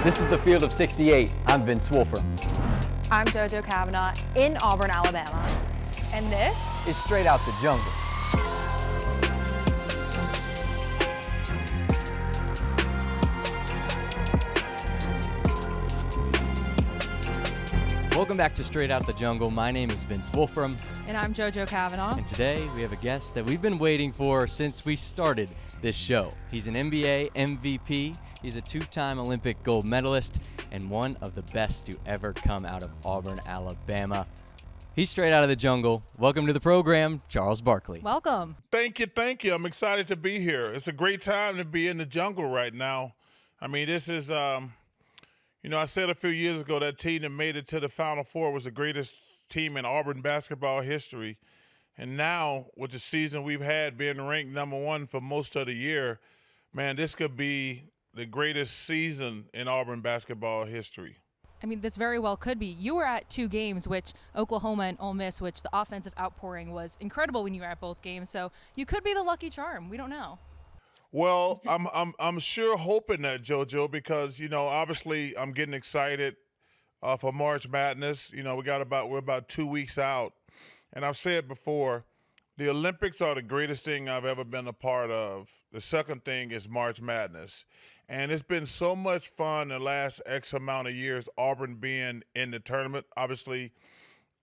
This is the field of 68. I'm Vince Wolfram. I'm JoJo Cavanagh in Auburn, Alabama. And this is Straight Out the Jungle. Welcome back to Straight Out the Jungle. My name is Vince Wolfram. And I'm JoJo Cavanagh. And today we have a guest that we've been waiting for since we started this show. He's an NBA MVP. He's a two-time Olympic gold medalist and one of the best to ever come out of Auburn, Alabama. He's straight out of the jungle. Welcome to the program, Charles Barkley. Welcome. Thank you. I'm excited to be here. It's a great time to be in the jungle right now. I mean, this is, I said a few years ago that team that made it to the Final Four was the greatest team in Auburn basketball history. And now, with the season we've had being ranked number one for most of the year, man, this could be the greatest season in Auburn basketball history. I mean, this very well could be. You were at two games, which Oklahoma and Ole Miss, which the offensive outpouring was incredible when you were at both games. So you could be the lucky charm. We don't know. Well, I'm sure hoping that, JoJo, because obviously I'm getting excited for March Madness. We're about 2 weeks out, and I've said before, the Olympics are the greatest thing I've ever been a part of. The second thing is March Madness. And it's been so much fun the last X amount of years, Auburn being in the tournament. Obviously,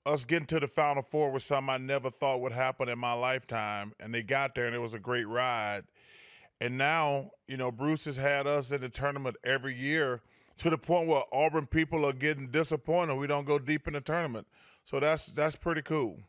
us getting to the Final Four was something I never thought would happen in my lifetime. And they got there, and it was a great ride. And now, Bruce has had us in the tournament every year to the point where Auburn people are getting disappointed we don't go deep in the tournament. So that's pretty cool.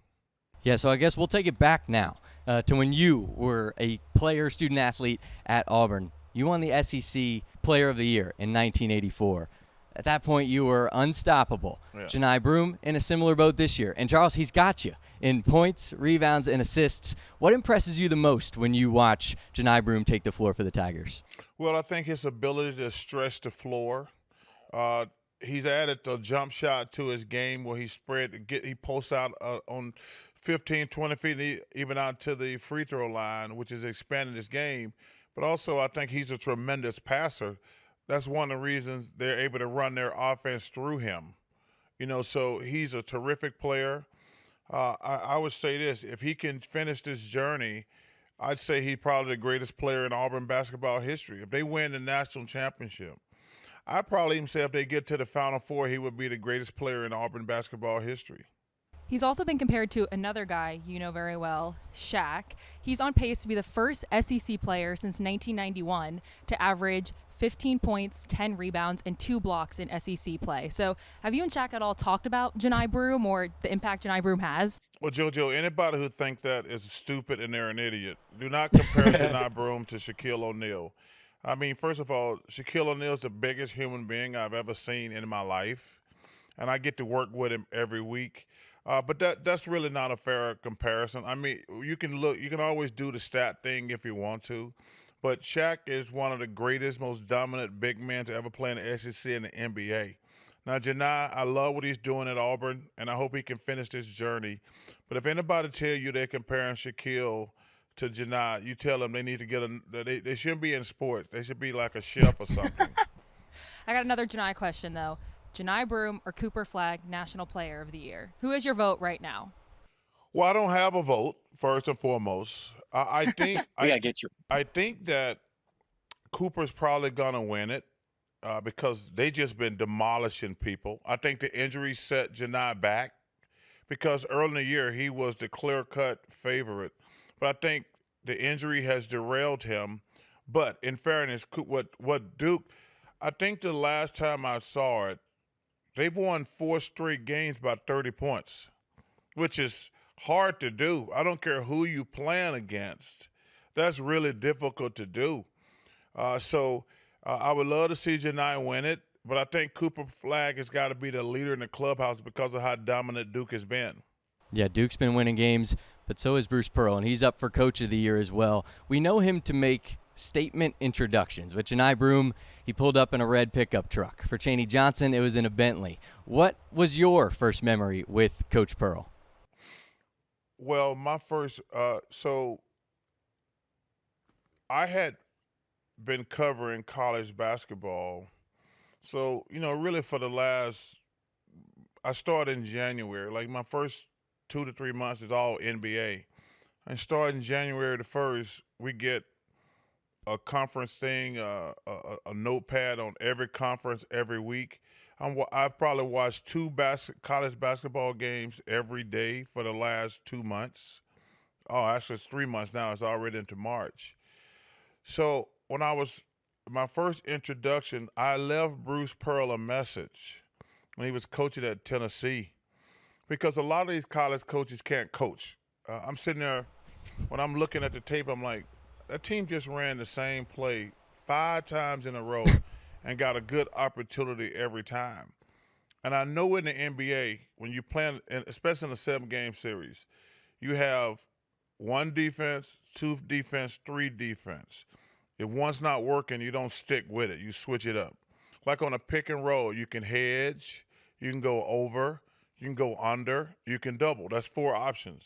Yeah, so I guess we'll take it back now to when you were a player, student athlete at Auburn. You won the SEC Player of the Year in 1984. At that point, you were unstoppable. Yeah. Janai Broom in a similar boat this year. And Charles, he's got you in points, rebounds, and assists. What impresses you the most when you watch Janai Broom take the floor for the Tigers? Well, I think his ability to stretch the floor. He's added a jump shot to his game where he posts out on 15, 20 feet, even out to the free throw line, which has expanded his game. But also, I think he's a tremendous passer. That's one of the reasons they're able to run their offense through him. So he's a terrific player. I would say this, if he can finish this journey, I'd say he's probably the greatest player in Auburn basketball history. If they win the national championship, I'd probably even say if they get to the Final Four, he would be the greatest player in Auburn basketball history. He's also been compared to another guy you know very well, Shaq. He's on pace to be the first SEC player since 1991 to average 15 points, 10 rebounds, and 2 blocks in SEC play. So have you and Shaq at all talked about Janai Broom or the impact Janai Broom has? Well, JoJo, anybody who thinks that is stupid and they're an idiot. Do not compare Janai Broom to Shaquille O'Neal. I mean, first of all, Shaquille O'Neal is the biggest human being I've ever seen in my life, and I get to work with him every week. But that's really not a fair comparison. I mean, you can always do the stat thing if you want to, but Shaq is one of the greatest, most dominant big men to ever play in the SEC and the NBA. Now, Janai, I love what he's doing at Auburn, and I hope he can finish this journey. But if anybody tell you they're comparing Shaquille to Janai, you tell them they need to they shouldn't be in sports. They should be like a chef or something. I got another Janai question, though. Janai Broom or Cooper Flagg National Player of the Year? Who is your vote right now? Well, I don't have a vote, first and foremost. I think I think that Cooper's probably gonna win it because they just been demolishing people. I think the injuries set Janai back because early in the year he was the clear-cut favorite. But I think the injury has derailed him. But in fairness, what Duke, I think the last time I saw it, they've won 4 straight games by 30 points, which is hard to do. I don't care who you playing against. That's really difficult to do. So I would love to see Janai win it, but I think Cooper Flagg has got to be the leader in the clubhouse because of how dominant Duke has been. Yeah, Duke's been winning games, but so is Bruce Pearl, and he's up for Coach of the Year as well. We know him to make statement introductions. With Janai Broom, he pulled up in a red pickup truck. For Chaney Johnson, it was in a Bentley. What was your first memory with Coach Pearl? Well, my first, so I had been covering college basketball So, really for the last, I started in January. Like my first 2 to 3 months is all NBA. And starting January the 1st, we get a conference thing, a notepad on every conference every week. I've probably watched two college basketball games every day for the last 2 months. Oh, actually, it's 3 months now. It's already into March. So when I was my first introduction, I left Bruce Pearl a message when he was coaching at Tennessee, because a lot of these college coaches can't coach. I'm sitting there when I'm looking at the tape. I'm like, that team just ran the same play 5 times in a row and got a good opportunity every time. And I know in the NBA, when you play, especially in a 7-game series, you have one defense, two defense, three defense. If one's not working, you don't stick with it. You switch it up. Like on a pick and roll, you can hedge, you can go over, you can go under, you can double. That's 4 options.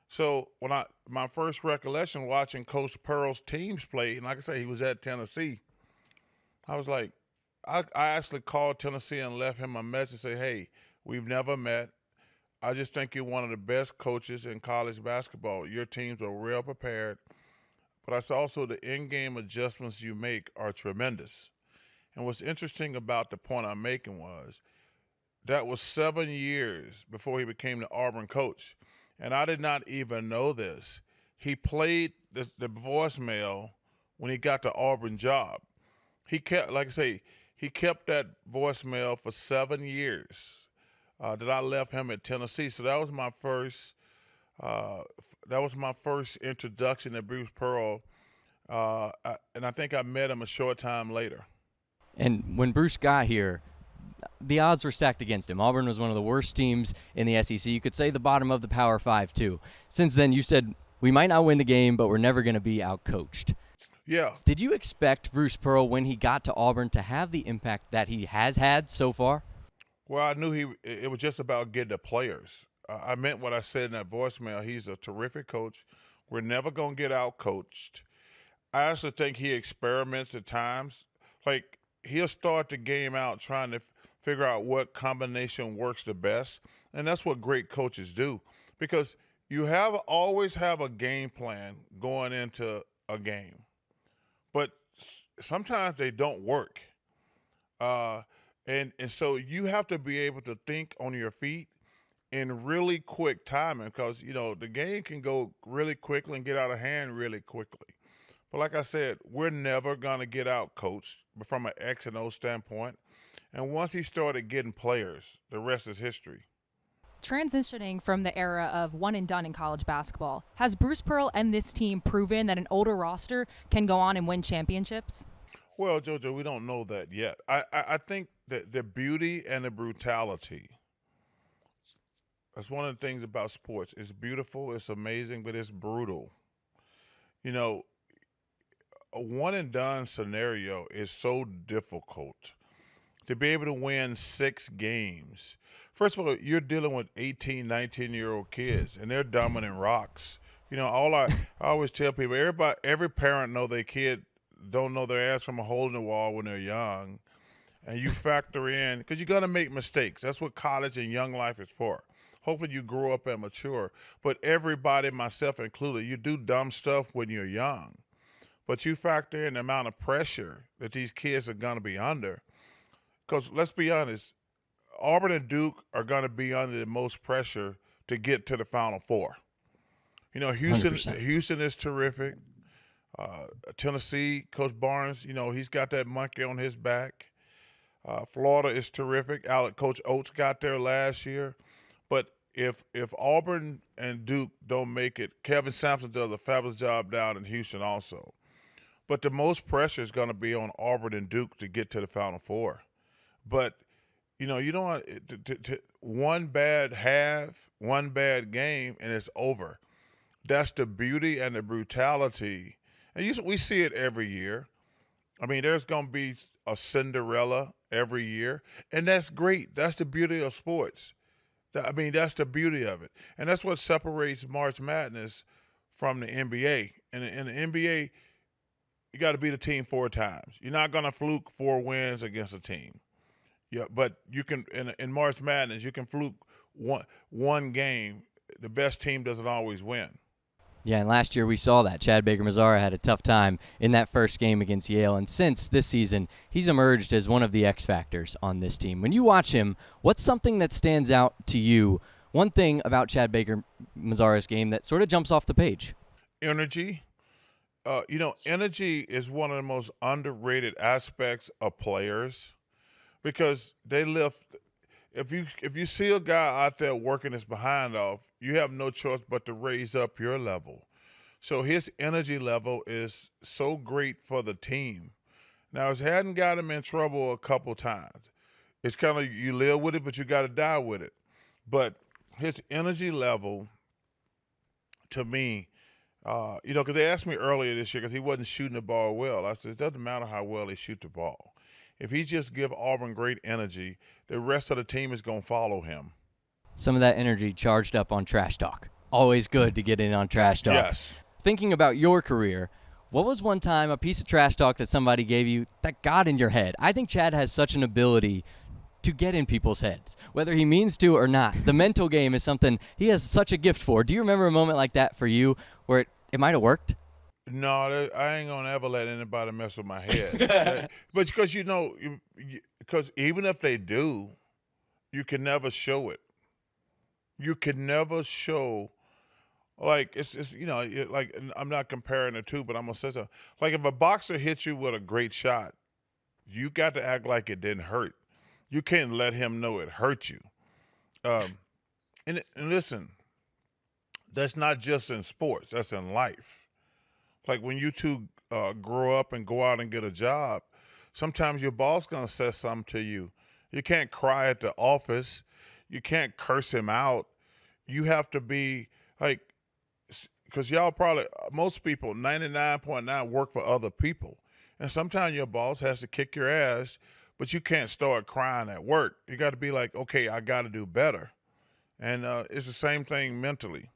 So when my first recollection watching Coach Pearl's teams play, and like I say, he was at Tennessee, I was like, I actually called Tennessee and left him a message and say, hey, we've never met. I just think you're one of the best coaches in college basketball. Your teams are real prepared. But I said also the in-game adjustments you make are tremendous. And what's interesting about the point I'm making was that was 7 years before he became the Auburn coach. And I did not even know this. He played the voicemail when he got the Auburn job. He kept, like I say, he kept that voicemail for 7 years that I left him at Tennessee. So that was my first. That was my first introduction to Bruce Pearl, and I think I met him a short time later. And when Bruce got here, the odds were stacked against him. Auburn was one of the worst teams in the SEC. You could say the bottom of the Power 5, too. Since then, you said, we might not win the game, but we're never going to be outcoached. Yeah. Did you expect Bruce Pearl, when he got to Auburn, to have the impact that he has had so far? Well, I knew it was just about getting the players. I meant what I said in that voicemail. He's a terrific coach. We're never going to get outcoached. I actually think he experiments at times. Like, he'll start the game out trying to figure out what combination works the best. And that's what great coaches do, because you always have a game plan going into a game. But sometimes they don't work. And so you have to be able to think on your feet in really quick timing, because, the game can go really quickly and get out of hand really quickly. But like I said, we're never going to get out coached from an X and O standpoint. And once he started getting players, the rest is history. Transitioning from the era of one and done in college basketball, has Bruce Pearl and this team proven that an older roster can go on and win championships? Well, JoJo, we don't know that yet. I think that the beauty and the brutality, that's one of the things about sports. It's beautiful, it's amazing, but it's brutal. A one and done scenario is so difficult. To be able to win 6 games. First of all, you're dealing with 18, 19-year-old kids, and they're dominant rocks. I always tell people, every parent know their kid don't know their ass from a hole in the wall when they're young. And you factor in, because you're going to make mistakes. That's what college and young life is for. Hopefully you grow up and mature. But everybody, myself included, you do dumb stuff when you're young. But you factor in the amount of pressure that these kids are going to be under. Because let's be honest, Auburn and Duke are going to be under the most pressure to get to the Final Four. Houston is terrific. Tennessee, Coach Barnes, he's got that monkey on his back. Florida is terrific. Coach Oates got there last year. But if Auburn and Duke don't make it, Kevin Sampson does a fabulous job down in Houston also. But the most pressure is going to be on Auburn and Duke to get to the Final Four. But, you don't want one bad half, one bad game, and it's over. That's the beauty and the brutality. And we see it every year. I mean, there's going to be a Cinderella every year, and that's great. That's the beauty of sports. That's the beauty of it. And that's what separates March Madness from the NBA. And in the NBA, you got to beat a team 4 times. You're not going to fluke 4 wins against a team. Yeah, but you can in March Madness, you can fluke one game. The best team doesn't always win. Yeah, and last year we saw that. Chad Baker-Mazara had a tough time in that first game against Yale, and since this season, he's emerged as one of the X factors on this team. When you watch him, what's something that stands out to you? One thing about Chad Baker-Mazara's game that sort of jumps off the page. Energy. Energy is one of the most underrated aspects of players because they lift. If you see a guy out there working his behind off, you have no choice but to raise up your level. So his energy level is so great for the team. Now, it hadn't got him in trouble a couple times. It's kind of you live with it, but you got to die with it. But his energy level, to me, because they asked me earlier this year because he wasn't shooting the ball well. I said, it doesn't matter how well he shoot the ball. If he just give Auburn great energy, the rest of the team is going to follow him. Some of that energy charged up on trash talk. Always good to get in on trash talk. Yes. Thinking about your career, what was one time a piece of trash talk that somebody gave you that got in your head? I think Chad has such an ability to get in people's heads, whether he means to or not. The mental game is something he has such a gift for. Do you remember a moment like that for you where it might have worked? No, I ain't gonna ever let anybody mess with my head. But because because even if they do, you can never show it. You can never show, like like I'm not comparing the two, but I'm gonna say so. Like if a boxer hits you with a great shot, you got to act like it didn't hurt. You can't let him know it hurt you. And listen, that's not just in sports. That's in life. Like when you two grow up and go out and get a job, sometimes your boss gonna say something to you. You can't cry at the office. You can't curse him out. You have to be like, because y'all probably, most people, 99.9 work for other people. And sometimes your boss has to kick your ass, but you can't start crying at work. You got to be like, okay, I got to do better. And it's the same thing mentally.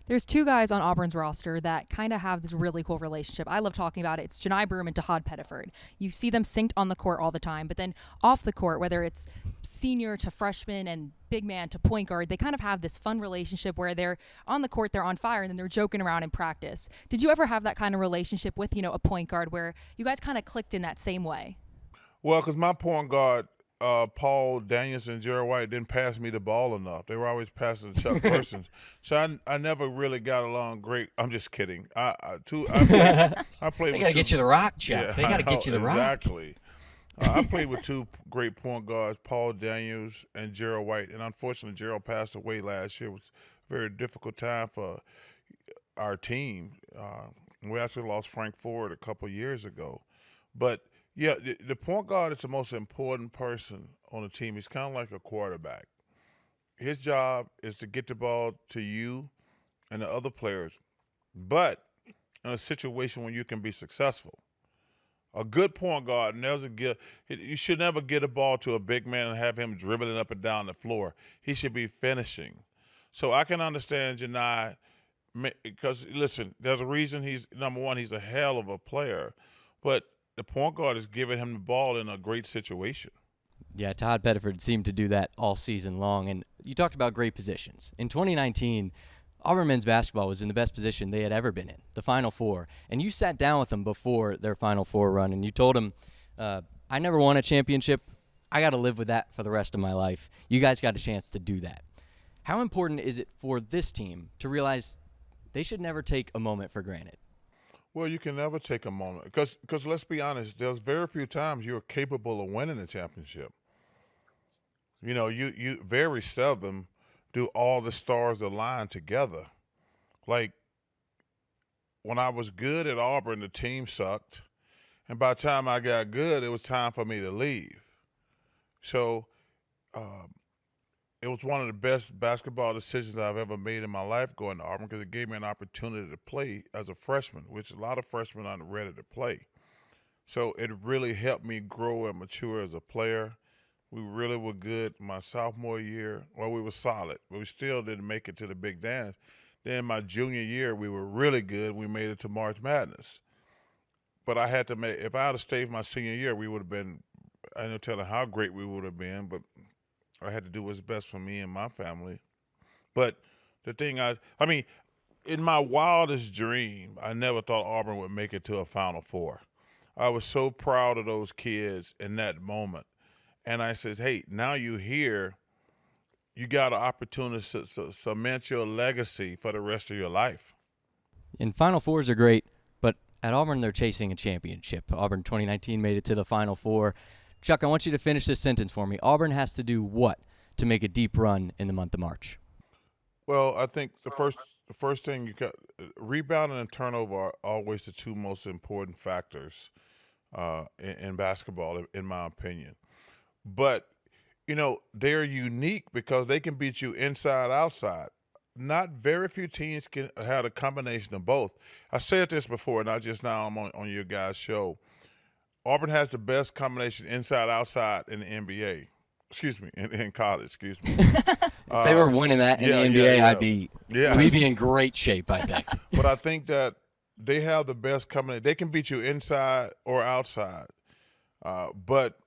There's 2 guys on Auburn's roster that kind of have this really cool relationship. I love talking about it. It's Janai Broom and Todd Pettiford. You see them synced on the court all the time, but then off the court, whether it's senior to freshman and big man to point guard, they kind of have this fun relationship where they're on the court, they're on fire, and then they're joking around in practice. Did you ever have that kind of relationship with, a point guard where you guys kind of clicked in that same way? Well, because my point guard, Paul Daniels and Gerald White didn't pass me the ball enough. They were always passing to Chuck Persons. So I never really got along great. I'm just kidding. I played They got to get you the rock, Chuck. Yeah, they got to get you the rock. Exactly. I played with 2 great point guards, Paul Daniels and Gerald White. And unfortunately, Gerald passed away last year. It was a very difficult time for our team. We actually lost Frank Ford a couple years ago. But yeah, the point guard is the most important person on the team. He's kind of like a quarterback. His job is to get the ball to you and the other players, but in a situation when you can be successful. A good point guard you should never get a ball to a big man and have him dribbling up and down the floor. He should be finishing. So I can understand Janai because, listen, there's a reason he's, number one, he's a hell of a player, but the point guard is giving him the ball in a great situation. Yeah, Todd Pettiford seemed to do that all season long. And you talked about great positions. In 2019, Auburn men's basketball was in the best position they had ever been in, the Final Four. And you sat down with them before their Final Four run, and you told them, I never won a championship. I got to live with that for the rest of my life. You guys got a chance to do that. How important is it for this team to realize they should never take a moment for granted? Well, you can never take a moment because let's be honest, there's very few times you're capable of winning a championship. You very seldom do all the stars align together. Like when I was good at Auburn, the team sucked, and by the time I got good, it was time for me to leave. So it was one of the best basketball decisions I've ever made in my life going to Auburn because it gave me an opportunity to play as a freshman, which a lot of freshmen aren't ready to play. So it really helped me grow and mature as a player. We really were good my sophomore year. Well, we were solid, but we still didn't make it to the big dance. Then my junior year, we were really good. We made it to March Madness. but I had to make. If I had stayed my senior year, we would have been. I don't tell how great we would have been, but I had to do what's best for me and my family. But the thing, I mean, in my wildest dream, I never thought Auburn would make it to a Final Four. I was so proud of those kids in that moment. And I said, hey, now you're here, you got an opportunity to cement your legacy for the rest of your life. And Final Fours are great, but at Auburn, they're chasing a championship. Auburn 2019 made it to the Final Four. Chuck, I want you to finish this sentence for me. Auburn has to do what to make a deep run in the month of March? Well, I think the first thing you got, rebounding and turnover are always the two most important factors in basketball, in my opinion. But, you know, they're unique because they can beat you inside, outside. Not very few teams can have a combination of both. I said this before, not just now I'm on your guys' show. Auburn has the best combination inside, outside in the NBA. Excuse me, in college, excuse me. If they were winning that in the NBA, we'd be in great shape, I think. But I think that they have the best combination. They can beat you inside or outside. But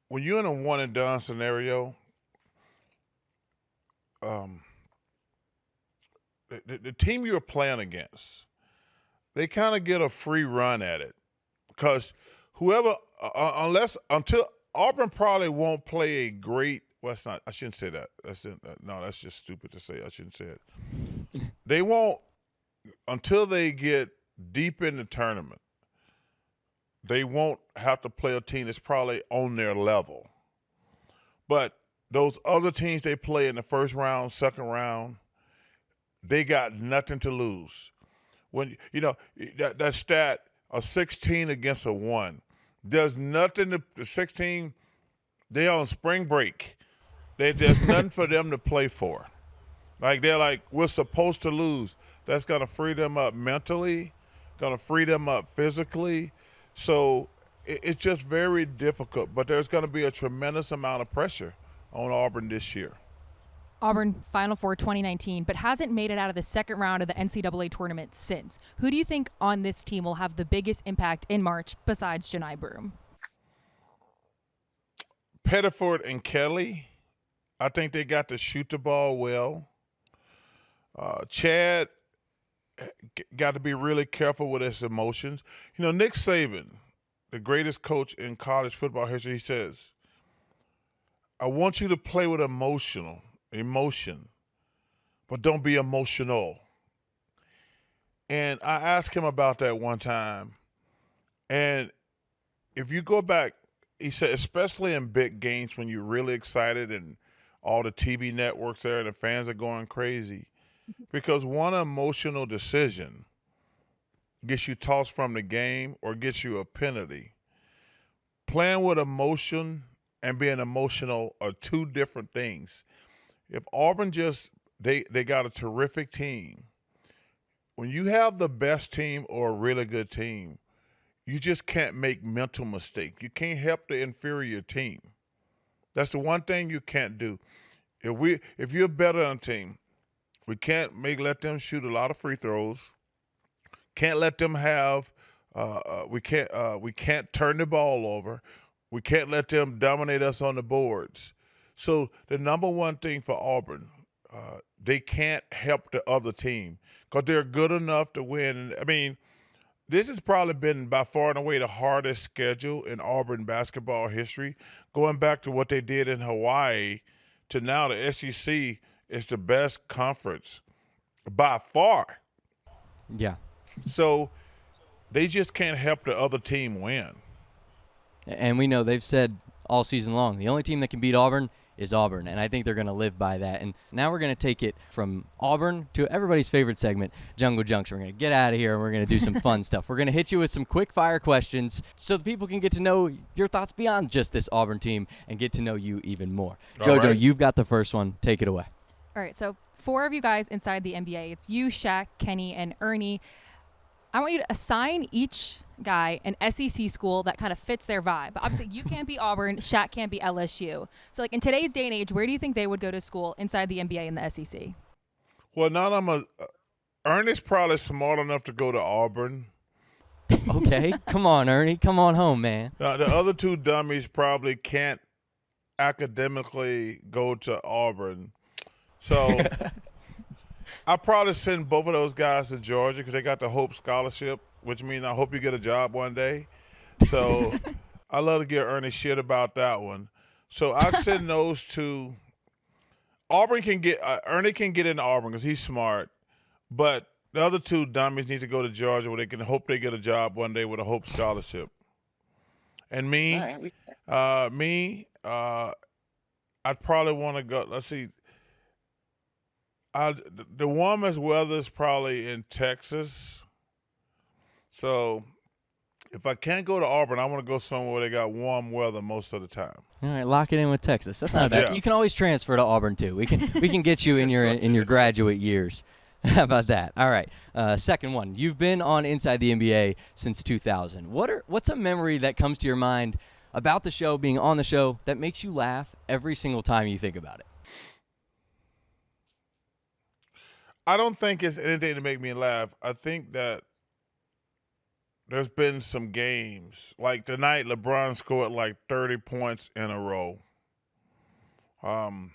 when you're in a one-and-done scenario, the team you're playing against, they kind of get a free run at it. Because whoever, until Auburn probably won't play a great, well, it's not, I shouldn't say that. No, that's just stupid to say. I shouldn't say it. They won't, until they get deep in the tournament, they won't have to play a team that's probably on their level. But those other teams they play in the first round, second round, they got nothing to lose. When, you know, that stat, a 16 against a 1. There's nothing to the 16. They on spring break. There's nothing for them to play for. Like they're like, we're supposed to lose. That's gonna free them up mentally, gonna free them up physically. So it's just very difficult. But there's gonna be a tremendous amount of pressure on Auburn this year. Auburn Final Four 2019, but hasn't made it out of the second round of the NCAA tournament since. Who do you think on this team will have the biggest impact in March besides Janai Broom? Pettiford and Kelly, I think they got to shoot the ball well. Chad got to be really careful with his emotions. You know, Nick Saban, the greatest coach in college football history, he says, I want you to play with emotion, but don't be emotional. And I asked him about that one time. And if you go back, he said, especially in big games when you're really excited and all the TV networks there and the fans are going crazy, because one emotional decision gets you tossed from the game or gets you a penalty. Playing with emotion and being emotional are two different things. If Auburn they got a terrific team. When you have the best team or a really good team, you just can't make mental mistakes. You can't help the inferior team. That's the one thing you can't do. If you're better than a team, we can't let them shoot a lot of free throws. Can't let them have. We can't turn the ball over. We can't let them dominate us on the boards. So the number one thing for Auburn, they can't help the other team because they're good enough to win. I mean, this has probably been by far and away the hardest schedule in Auburn basketball history. Going back to what they did in Hawaii to now, the SEC is the best conference by far. Yeah. So they just can't help the other team win. And we know they've said all season long, the only team that can beat Auburn is Auburn, and I think they're going to live by that. And now we're going to take it from Auburn to everybody's favorite segment, Jungle Junction. We're going to get out of here, and we're going to do some fun stuff. We're going to hit you with some quick-fire questions so the people can get to know your thoughts beyond just this Auburn team and get to know you even more. JoJo, right. You've got the first one. Take it away. All right, so 4 of you guys inside the NBA. It's you, Shaq, Kenny, and Ernie. I want you to assign each guy an SEC school that kind of fits their vibe. Obviously, you can't be Auburn, Shaq can't be LSU. So, like, in today's day and age, where do you think they would go to school inside the NBA and the SEC? Well, now Ernie's probably smart enough to go to Auburn. Okay, come on, Ernie. Come on home, man. The other two dummies probably can't academically go to Auburn. So I'll probably send both of those guys to Georgia because they got the Hope Scholarship, which means I hope you get a job one day. So I love to give Ernie shit about that one. So I'd send those two. Auburn can get Ernie can get into Auburn because he's smart, but the other two dummies need to go to Georgia where they can hope they get a job one day with a Hope Scholarship. And me, I'd probably want to go. Let's see. The warmest weather is probably in Texas. So if I can't go to Auburn, I want to go somewhere where they got warm weather most of the time. All right, lock it in with Texas. That's not bad. Yeah. You can always transfer to Auburn too. We can get you in your graduate years. How about that? All right. Second one. You've been on Inside the NBA since 2000. What's a memory that comes to your mind about the show, being on the show, that makes you laugh every single time you think about it? I don't think it's anything to make me laugh. I think that there's been some games. Like tonight, LeBron scored like 30 points in a row. The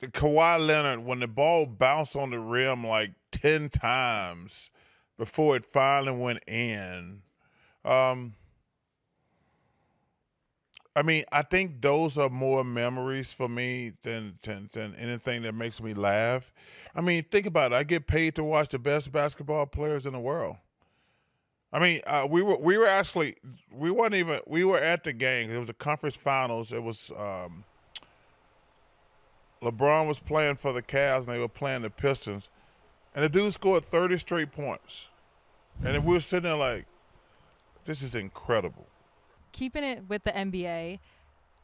Kawhi Leonard, when the ball bounced on the rim like 10 times before it finally went in. I think those are more memories for me than anything that makes me laugh. Think about it. I get paid to watch the best basketball players in the world. We were at the game. It was the conference finals. It was LeBron was playing for the Cavs and they were playing the Pistons, and the dude scored 30 straight points, and we were sitting there like, this is incredible. Keeping it with the NBA,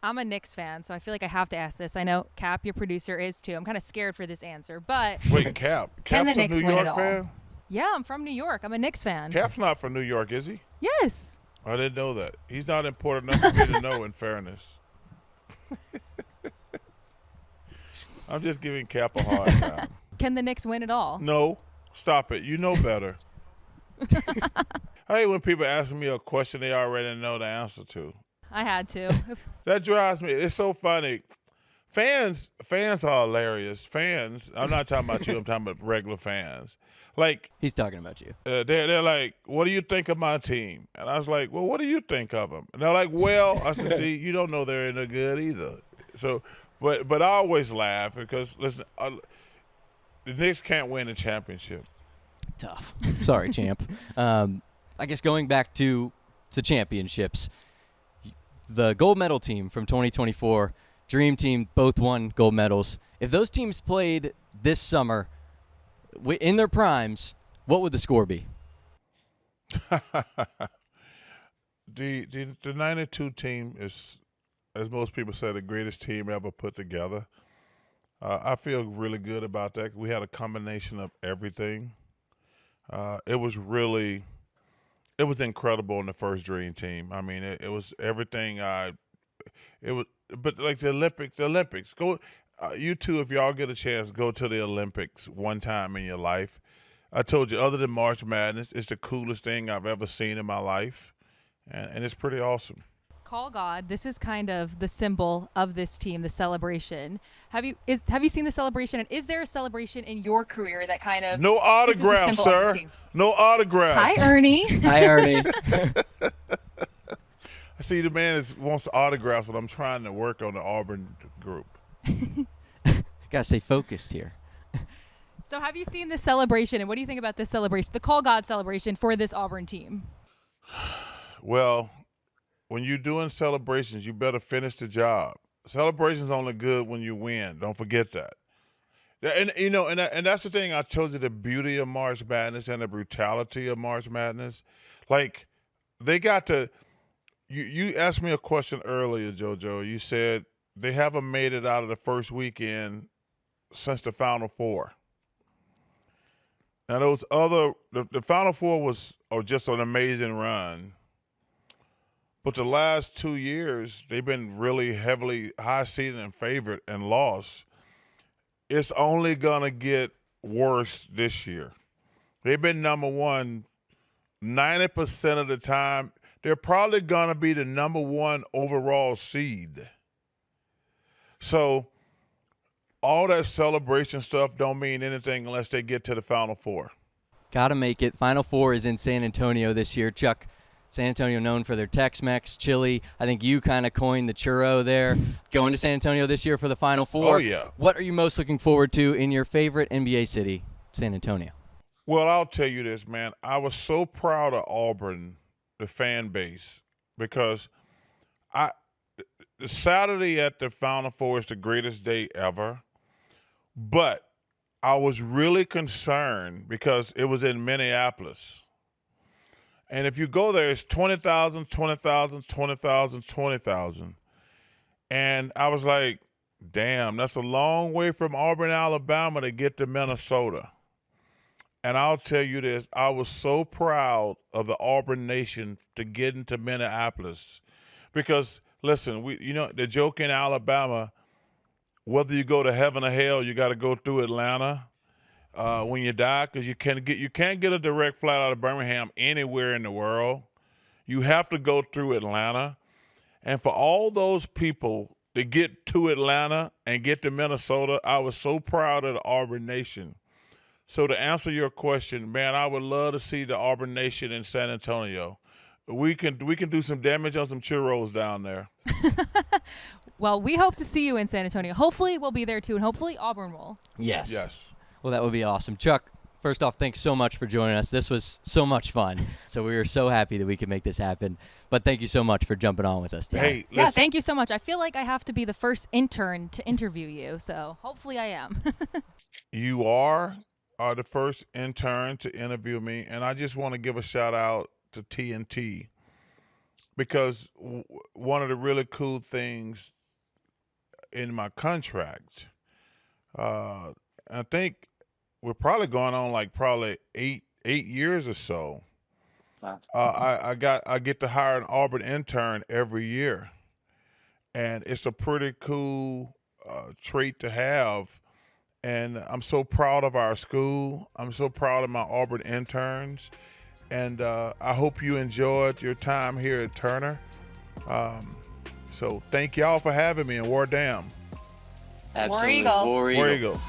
I'm a Knicks fan, so I feel like I have to ask this. I know Cap, your producer, is too. I'm kind of scared for this answer, but wait, Cap's can the a Knicks New win York it all? fan? Yeah, I'm from New York. I'm a Knicks fan. Cap's not from New York, is he? Yes. I didn't know that. He's not important enough for me to know, in fairness. I'm just giving Cap a hard time. Can the Knicks win it all? No. Stop it. You know better. I hate when people ask me a question they already know the answer to. I had to. That drives me. It's so funny. Fans are hilarious. Fans, I'm not talking about you. I'm talking about regular fans. Like, he's talking about you. They're like, what do you think of my team? And I was like, well, what do you think of them? And they're like, well, I said, see, you don't know they're any good either. So, but I always laugh because, listen, the Knicks can't win a championship. Tough. Sorry, champ. I guess going back to championships, the gold medal team from 2024, Dream Team, both won gold medals. If those teams played this summer in their primes, what would the score be? The 92 team is, as most people say, the greatest team ever put together. I feel really good about that. We had a combination of everything. It was incredible in the first Dream Team. It was everything. But like the Olympics. Go, you two, if y'all get a chance, go to the Olympics one time in your life. I told you, other than March Madness, it's the coolest thing I've ever seen in my life, and it's pretty awesome. Call God. This is kind of the symbol of this team, the celebration. Have you seen the celebration? And is there a celebration in your career that kind of no autograph, sir? No autograph. Hi, Ernie. Hi, Ernie. I see the man wants autographs, but I'm trying to work on the Auburn group. Gotta stay focused here. So have you seen this celebration, and what do you think about this celebration, the Call God celebration for this Auburn team? Well, when you're doing celebrations, you better finish the job. Celebrations only good when you win. Don't forget that. And and that's the thing. I told you, the beauty of March Madness and the brutality of March Madness. Like, they got to. You asked me a question earlier, JoJo. You said they haven't made it out of the first weekend since the Final Four. Now, the Final Four was just an amazing run. But the last 2 years, they've been really heavily high-seeded and favored and lost. It's only going to get worse this year. They've been number one 90% of the time, they're probably going to be the number 1 overall seed. So all that celebration stuff don't mean anything unless they get to the Final Four. Got to make it. Final Four is in San Antonio this year. Chuck, San Antonio known for their Tex-Mex, chili. I think you kind of coined the churro there. Going to San Antonio this year for the Final Four. Oh, yeah. What are you most looking forward to in your favorite NBA city, San Antonio? Well, I'll tell you this, man. I was so proud of Auburn, the fan base, because the Saturday at the Final Four is the greatest day ever. But I was really concerned because it was in Minneapolis. And if you go there, it's 20,000, 20,000, 20,000, 20,000. And I was like, damn, that's a long way from Auburn, Alabama to get to Minnesota. And I'll tell you this, I was so proud of the Auburn Nation to get into Minneapolis. Because, listen, the joke in Alabama, whether you go to heaven or hell, you got to go through Atlanta when you die, because you can't get a direct flight out of Birmingham anywhere in the world. You have to go through Atlanta. And for all those people to get to Atlanta and get to Minnesota, I was so proud of the Auburn Nation. So to answer your question, man, I would love to see the Auburn Nation in San Antonio. We can do some damage on some churros down there. Well, we hope to see you in San Antonio. Hopefully we'll be there too, and hopefully Auburn will. Yes. Yes. Well, that would be awesome. Chuck, first off, thanks so much for joining us. This was so much fun. So we were so happy that we could make this happen. But thank you so much for jumping on with us today. Hey, yeah, thank you so much. I feel like I have to be the first intern to interview you, so hopefully I am. You are the first intern to interview me, and I just want to give a shout out to TNT because one of the really cool things in my contract, I think we're probably going on like probably eight years or so. Wow. I get to hire an Auburn intern every year, and it's a pretty cool trait to have. And I'm so proud of our school. I'm so proud of my Auburn interns. And I hope you enjoyed your time here at Turner. So thank y'all for having me in War Dam. Absolutely. War Eagle. War War Eagle. Eagle.